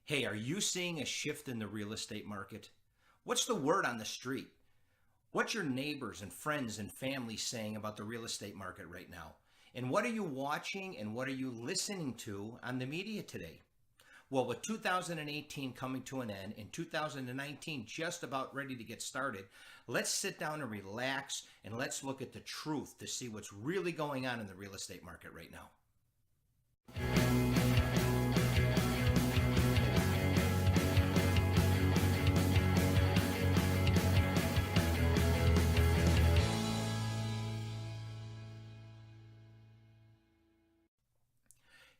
Hey, are you seeing a shift in the real estate market? What's the word on the street? What's your neighbors and friends and family saying about the real estate market right now? And what are you watching and what are you listening to on the media today? Well, with 2018 coming to an end and 2019 just about ready to get started, let's sit down and relax and let's look at the truth to see what's really going on in the real estate market right now.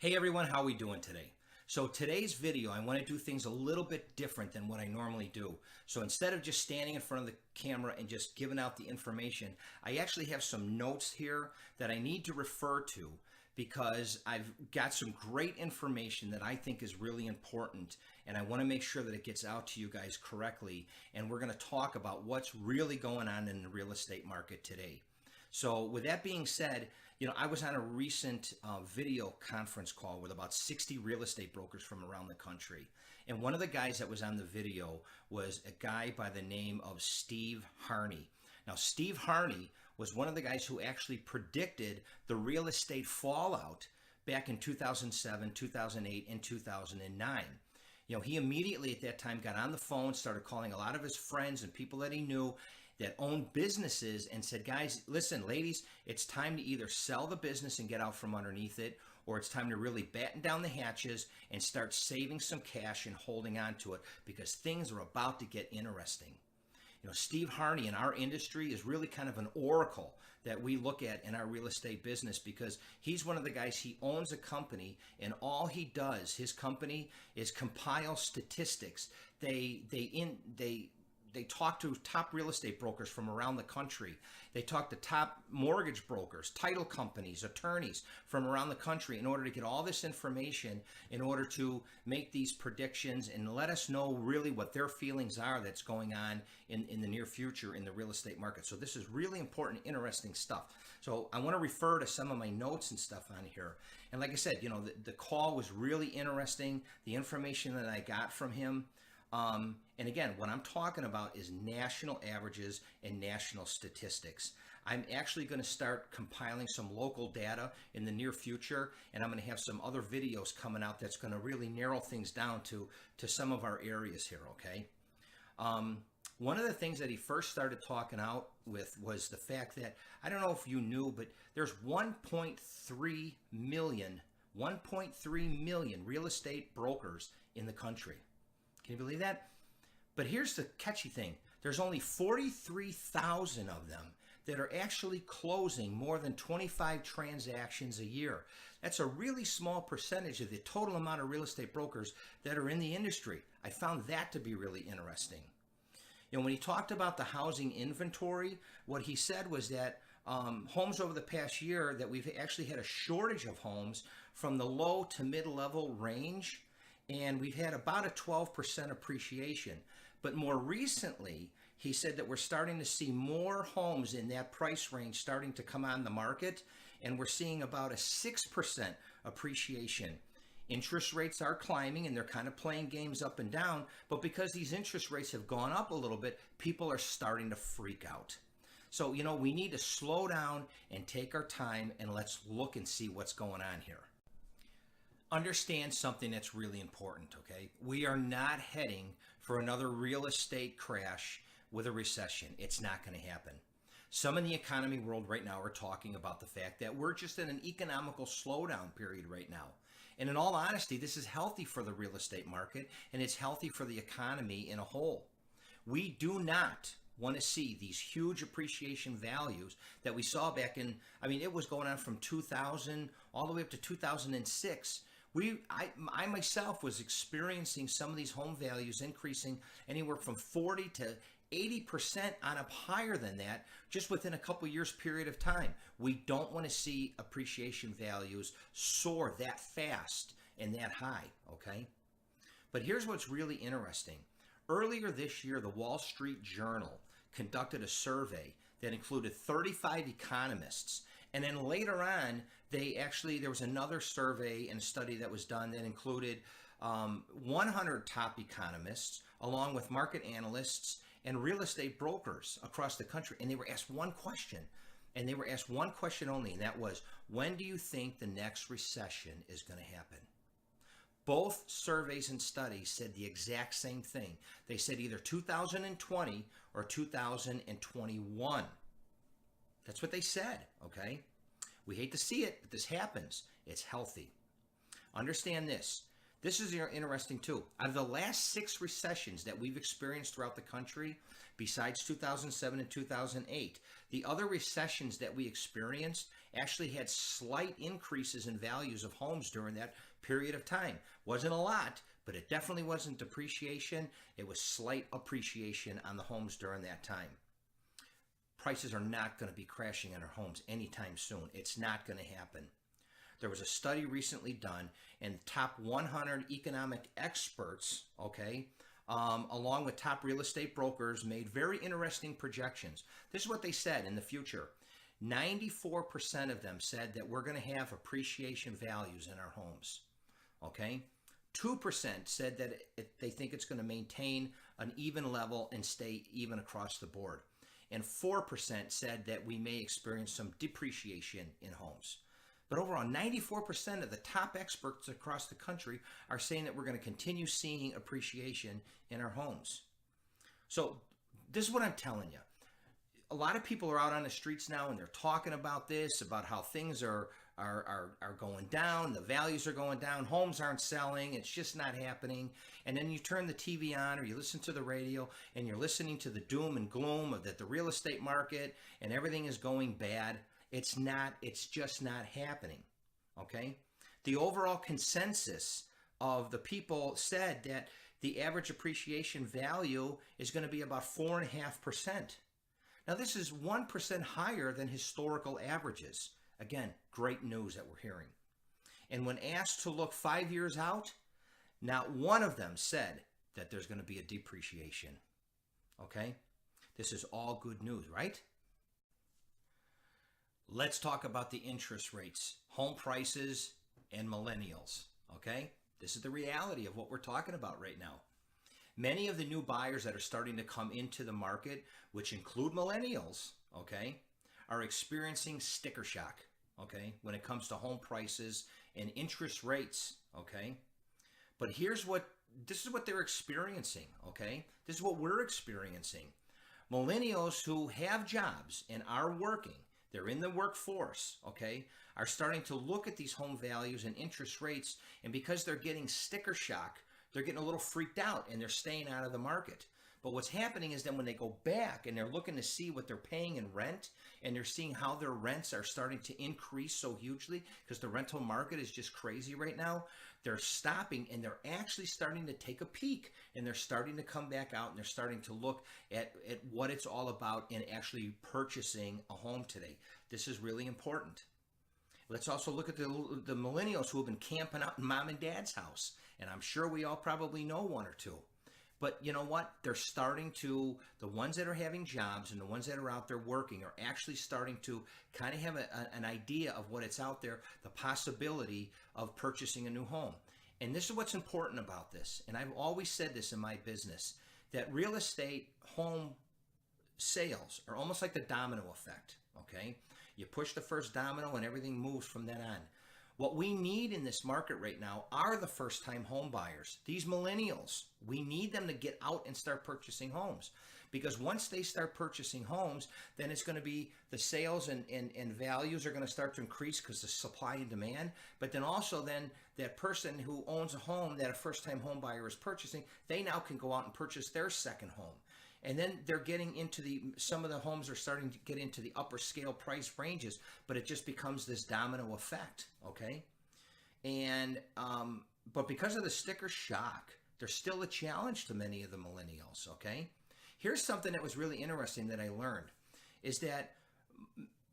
Hey everyone, how are we doing today? So today's video, I want to do things a little bit different than what I normally do. So instead of just standing in front of the camera and just giving out the information, I actually have some notes here that I need to refer to because I've got some great information that I think is really important, and I want to make sure that it gets out to you guys correctly. And we're going to talk about what's really going on in the real estate market today. So with that being said, I was on a recent video conference call with about 60 real estate brokers from around the country. And one of the guys that was on the video was a guy by the name of Steve Harney. Now, Steve Harney was one of the guys who actually predicted the real estate fallout back in 2007, 2008, and 2009. He immediately at that time got on the phone, started calling a lot of his friends and people that he knew that owned businesses and said, guys, listen, ladies, it's time to either sell the business and get out from underneath it, or it's time to really batten down the hatches and start saving some cash and holding on to it because things are about to get interesting. Steve Harney in our industry is really kind of an oracle that we look at in our real estate business because he's one of the guys, he owns a company, and all he does, his company, is compile statistics. They talk to top real estate brokers from around the country. They talk to top mortgage brokers, title companies, attorneys from around the country in order to get all this information in order to make these predictions and let us know really what their feelings are that's going on in the near future in the real estate market. So this is really important, interesting stuff. So I want to refer to some of my notes and stuff on here. And like I said, the call was really interesting. The information that I got from him. And again, what I'm talking about is national averages and national statistics. I'm actually going to start compiling some local data in the near future, and I'm going to have some other videos coming out that's going to really narrow things down to some of our areas here, okay? One of the things that he first started talking out with was the fact that, I don't know if you knew, but there's 1.3 million real estate brokers in the country. Can you believe that? But here's the catchy thing. There's only 43,000 of them that are actually closing more than 25 transactions a year. That's a really small percentage of the total amount of real estate brokers that are in the industry. I found that to be really interesting. When he talked about the housing inventory, what he said was that homes over the past year, that we've actually had a shortage of homes from the low to mid-level range, and we've had about a 12% appreciation. But more recently, he said that we're starting to see more homes in that price range starting to come on the market, and we're seeing about a 6% appreciation. Interest rates are climbing and they're kind of playing games up and down, but because these interest rates have gone up a little bit, people are starting to freak out. So, we need to slow down and take our time and let's look and see what's going on here. Understand something that's really important, okay? We are not heading for another real estate crash with a recession. It's not going to happen. Some in the economy world right now are talking about the fact that we're just in an economical slowdown period right now. And in all honesty, this is healthy for the real estate market and it's healthy for the economy in a whole. We do not want to see these huge appreciation values that we saw back in, it was going on from 2000 all the way up to 2006. I myself was experiencing some of these home values increasing anywhere from 40 to 80% on up higher than that just within a couple years period of time. We don't want to see appreciation values soar that fast and that high, okay? But here's what's really interesting. Earlier this year, the Wall Street Journal conducted a survey that included 35 economists. And then later on, there was another survey and study that was done that included 100 top economists, along with market analysts and real estate brokers across the country. And they were asked one question, and they were asked one question only, and that was, when do you think the next recession is going to happen? Both surveys and studies said the exact same thing. They said either 2020 or 2021. That's what they said, okay? We hate to see it, but this happens. It's healthy. Understand this. This is interesting too. Out of the last 6 recessions that we've experienced throughout the country, besides 2007 and 2008, the other recessions that we experienced actually had slight increases in values of homes during that period of time. Wasn't a lot, but it definitely wasn't depreciation. It was slight appreciation on the homes during that time. Prices are not going to be crashing in our homes anytime soon. It's not going to happen. There was a study recently done, and top 100 economic experts, okay, along with top real estate brokers, made very interesting projections. This is what they said in the future. 94% of them said that we're going to have appreciation values in our homes, okay? 2% said that they think it's going to maintain an even level and stay even across the board. And 4% said that we may experience some depreciation in homes. But overall, 94% of the top experts across the country are saying that we're going to continue seeing appreciation in our homes. So this is what I'm telling you. A lot of people are out on the streets now and they're talking about this, about how things are going down, the values are going down, homes aren't selling, it's just not happening. And then you turn the TV on or you listen to the radio and you're listening to the doom and gloom of that the real estate market and everything is going bad. It's just not happening, okay? The overall consensus of the people said that the average appreciation value is going to be about 4.5%. Now, this is 1% higher than historical averages. Again, great news that we're hearing. And when asked to look 5 years out, not one of them said that there's going to be a depreciation, okay? This is all good news, right? Let's talk about the interest rates, home prices, and millennials, okay? This is the reality of what we're talking about right now. Many of the new buyers that are starting to come into the market, which include millennials, okay, are experiencing sticker shock, okay, when it comes to home prices and interest rates, okay? But this is what they're experiencing, okay? This is what we're experiencing. Millennials who have jobs and are working, they're in the workforce, okay, are starting to look at these home values and interest rates, and because they're getting sticker shock, they're getting a little freaked out and they're staying out of the market. But what's happening is then when they go back and they're looking to see what they're paying in rent, and they're seeing how their rents are starting to increase so hugely because the rental market is just crazy right now, they're stopping and they're actually starting to take a peek, and they're starting to come back out and they're starting to look at what it's all about in actually purchasing a home today. This is really important. Let's also look at the millennials who have been camping out in mom and dad's house. And I'm sure we all probably know one or two. But you know what? They're starting to, the ones that are having jobs and the ones that are out there working are actually starting to kind of have an idea of what it's out there, the possibility of purchasing a new home. And this is what's important about this. And I've always said this in my business, that real estate home sales are almost like the domino effect, okay? You push the first domino and everything moves from then on. What we need in this market right now are the first-time home buyers. These millennials, we need them to get out and start purchasing homes. Because once they start purchasing homes, then it's going to be the sales and values are going to start to increase because of supply and demand. But then also then that person who owns a home that a first-time home buyer is purchasing, they now can go out and purchase their second home. And then they're getting into some of the homes are starting to get into the upper scale price ranges, but it just becomes this domino effect, okay? And, but because of the sticker shock, there's still a challenge to many of the millennials, okay? Here's something that was really interesting that I learned, is that,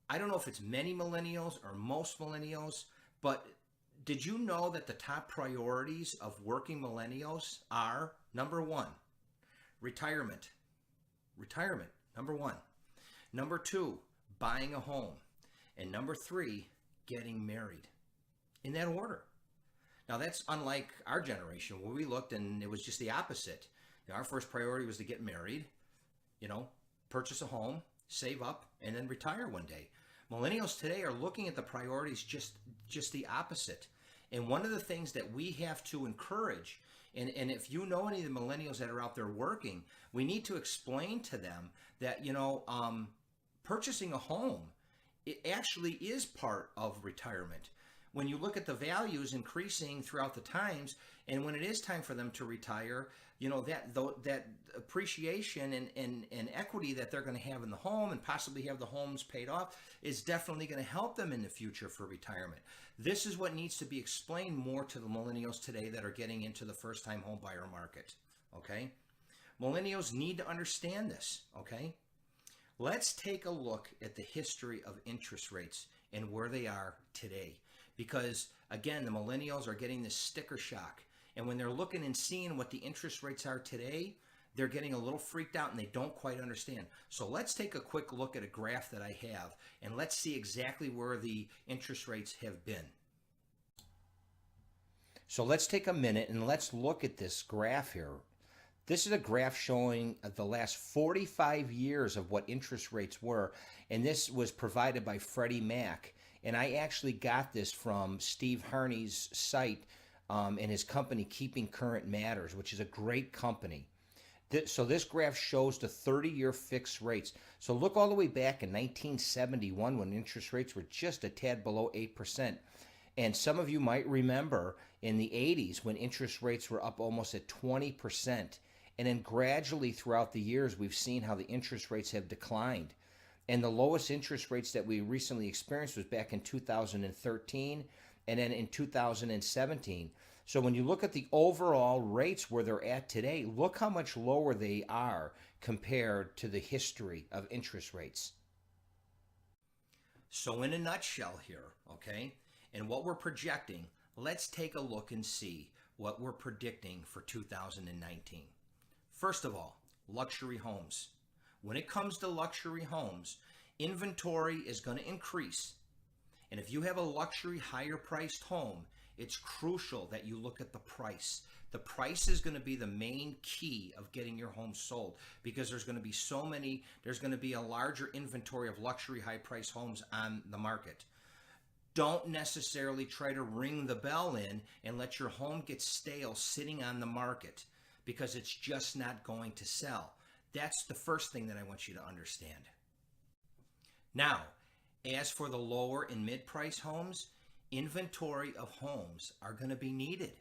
I don't know if it's many millennials or most millennials, but did you know that the top priorities of working millennials are, number one, retirement. Retirement, number one. Number two, buying a home. And number three, getting married. In that order. Now that's unlike our generation where we looked and it was just the opposite. Our first priority was to get married, purchase a home, save up, and then retire one day. Millennials today are looking at the priorities just the opposite. And one of the things that we have to encourage, and if you know any of the millennials that are out there working, we need to explain to them that, purchasing a home, it actually is part of retirement. When you look at the values increasing throughout the times, and when it is time for them to retire, that appreciation and equity that they're going to have in the home and possibly have the homes paid off is definitely going to help them in the future for retirement. This is what needs to be explained more to the millennials today that are getting into the first-time home buyer market, okay? Millennials need to understand this, okay? Let's take a look at the history of interest rates and where they are today. Because, again, the millennials are getting this sticker shock. And when they're looking and seeing what the interest rates are today, they're getting a little freaked out and they don't quite understand. So let's take a quick look at a graph that I have, and let's see exactly where the interest rates have been. So let's take a minute and let's look at this graph here. This is a graph showing the last 45 years of what interest rates were, and this was provided by Freddie Mac. And I actually got this from Steve Harney's site and his company, Keeping Current Matters, which is a great company. So this graph shows the 30-year fixed rates. So look all the way back in 1971 when interest rates were just a tad below 8%. And some of you might remember in the 80s when interest rates were up almost at 20%. And then gradually throughout the years, we've seen how the interest rates have declined. And the lowest interest rates that we recently experienced was back in 2013 and then in 2017. So when you look at the overall rates where they're at today, look how much lower they are compared to the history of interest rates. So in a nutshell here, okay, and what we're projecting, let's take a look and see what we're predicting for 2019. First of all, luxury homes. When it comes to luxury homes, inventory is going to increase. And if you have a luxury higher priced home, it's crucial that you look at the price. The price is going to be the main key of getting your home sold because there's going to be a larger inventory of luxury high priced homes on the market. Don't necessarily try to ring the bell in and let your home get stale sitting on the market because it's just not going to sell. That's the first thing that I want you to understand. Now, as for the lower and mid-price homes, inventory of homes are going to be needed.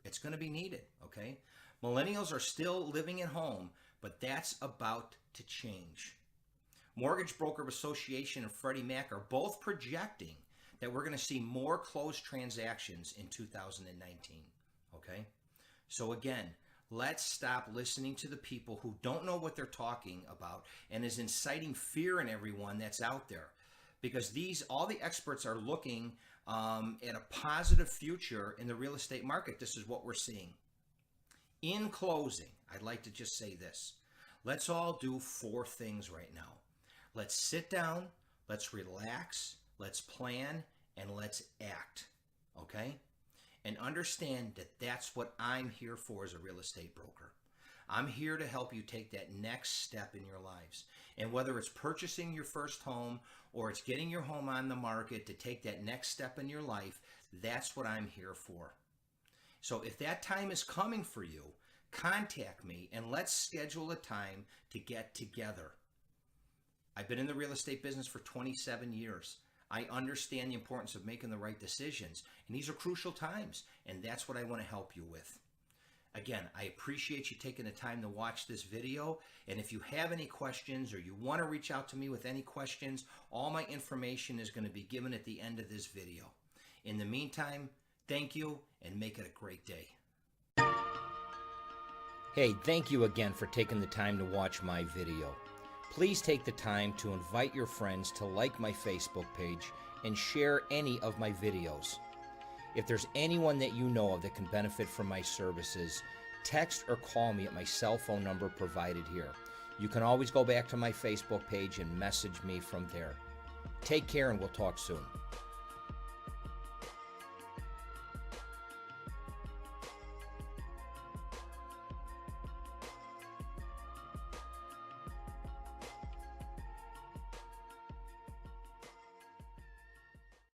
It's going to be needed, okay? Millennials are still living at home, but that's about to change. Mortgage Broker Association and Freddie Mac are both projecting that we're going to see more closed transactions in 2019, okay? So again, let's stop listening to the people who don't know what they're talking about and is inciting fear in everyone that's out there. Because all the experts are looking at a positive future in the real estate market. This is what we're seeing. In closing, I'd like to just say this. Let's all do 4 things right now. Let's sit down, let's relax, let's plan, and let's act, okay? And understand that that's what I'm here for as a real estate broker. I'm here to help you take that next step in your lives. And whether it's purchasing your first home or it's getting your home on the market to take that next step in your life, that's what I'm here for. So if that time is coming for you, contact me and let's schedule a time to get together. I've been in the real estate business for 27 years. I understand the importance of making the right decisions, and these are crucial times, and that's what I want to help you with. Again, I appreciate you taking the time to watch this video, and if you have any questions or you want to reach out to me with any questions, all my information is going to be given at the end of this video. In the meantime, thank you, and make it a great day. Hey, thank you again for taking the time to watch my video. Please take the time to invite your friends to like my Facebook page and share any of my videos. If there's anyone that you know of that can benefit from my services, text or call me at my cell phone number provided here. You can always go back to my Facebook page and message me from there. Take care and we'll talk soon.